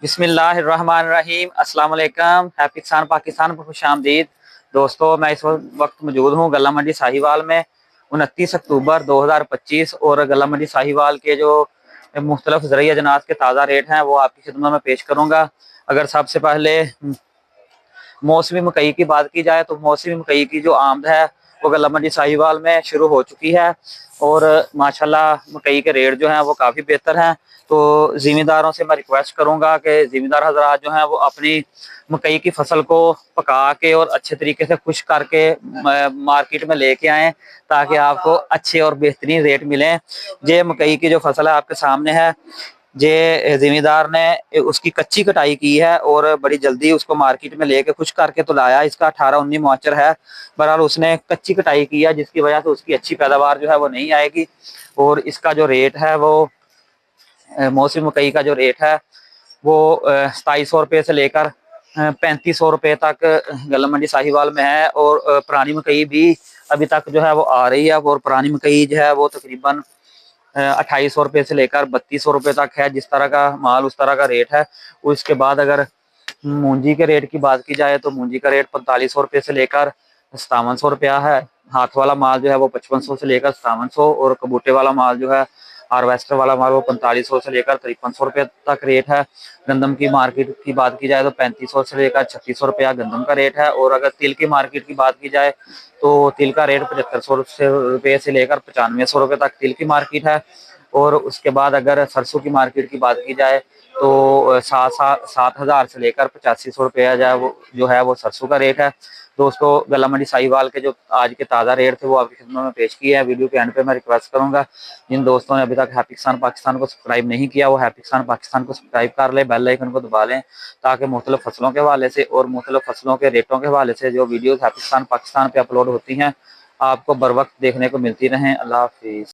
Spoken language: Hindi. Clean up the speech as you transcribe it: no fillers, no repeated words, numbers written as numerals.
बिस्मिल्लाहिर्रहमानिर्रहीम अस्सलाम वालेकुम। हैप्पी किसान पाकिस्तान पर खुशामदीद। दोस्तों, मैं इस वक्त मौजूद हूँ गला मंडी साहिवाल में। 29 अक्टूबर 2025 और गला मंडी साहिवाल के जो मुख्तलिफ ज़रिया अजनास के ताज़ा रेट हैं वो आपकी खिदमत में पेश करूँगा। अगर सबसे पहले मौसमी मकई की बात की जाए तो मौसमी मकई की जो आमद है वो गला मंडी साहिवाल में शुरू हो चुकी है और माशाल्लाह मकई के रेट जो हैं वो काफ़ी बेहतर हैं। तो ज़िम्मेदारों से मैं रिक्वेस्ट करूंगा कि ज़िम्मेदार हजरात जो हैं वो अपनी मकई की फसल को पका के और अच्छे तरीके से खुश करके मार्केट में लेके आएँ ताकि आपको अच्छे और बेहतरीन रेट मिलें। ये मकई की जो फसल है आपके सामने है। जे जिमीदार ने उसकी कच्ची कटाई की है और बड़ी जल्दी उसको मार्केट में लेके खुश करके तो लाया। इसका 18-19 मॉइस्चर है। बहरहाल उसने कच्ची कटाई की है जिसकी वजह से उसकी अच्छी पैदावार जो है वो नहीं आएगी। और इसका जो रेट है वो मौसमी मकई का जो रेट है वो 2700 रुपये से लेकर 3500 रुपये तक गला मंडी साहिवाल में है। और पुरानी मकई भी अभी तक जो है वो आ रही है और पुरानी मकई जो है वो तकरीबन 2800 रुपये से लेकर 3200 रुपये तक है। जिस तरह का माल उस तरह का रेट है। उसके बाद अगर मूंजी के रेट की बात की जाए तो मूंजी का रेट 4500 रुपये से लेकर 5700 रुपया है। हाथ वाला माल जो है वो 5500 से लेकर 5700 और कबूटे वाला माल जो है हार्वेस्टर वाला माल वो 4500 से लेकर 5300 रुपये तक रेट है। गंदम की मार्केट की बात की जाए तो 3500 से लेकर 3600 रुपया गंदम का रेट है। और अगर तिल की मार्केट की बात की जाए तो तिल का रेट 7500 रुपये से लेकर 9500 रुपये तक तिल की मार्केट है। और उसके बाद अगर सरसों की मार्केट की बात की जाए तो 7,000 से लेकर 8500 रुपया जो है वो सरसों का रेट है। दोस्तों, गला मंडी साहिवाल के जो आज के ताज़ा रेट थे वो आपकी खिदमत में पेश किए हैं। वीडियो के एंड पे मैं रिक्वेस्ट करूंगा जिन दोस्तों ने अभी तक हैप्पी किसान पाकिस्तान को सब्सक्राइब नहीं किया वो हैप्पी किसान पाकिस्तान को सब्सक्राइब कर ले, बेल आइकन को दबा लें ताकि मुख्तलिफ फसलों के हवाले से और मुख्तलिफ फसलों के रेटों के हवाले से जो वीडियोज़ हैप्पी किसान पाकिस्तान पर अपलोड होती हैं आपको बर वक्त देखने को मिलती रहें। अल्लाह हाफिज़।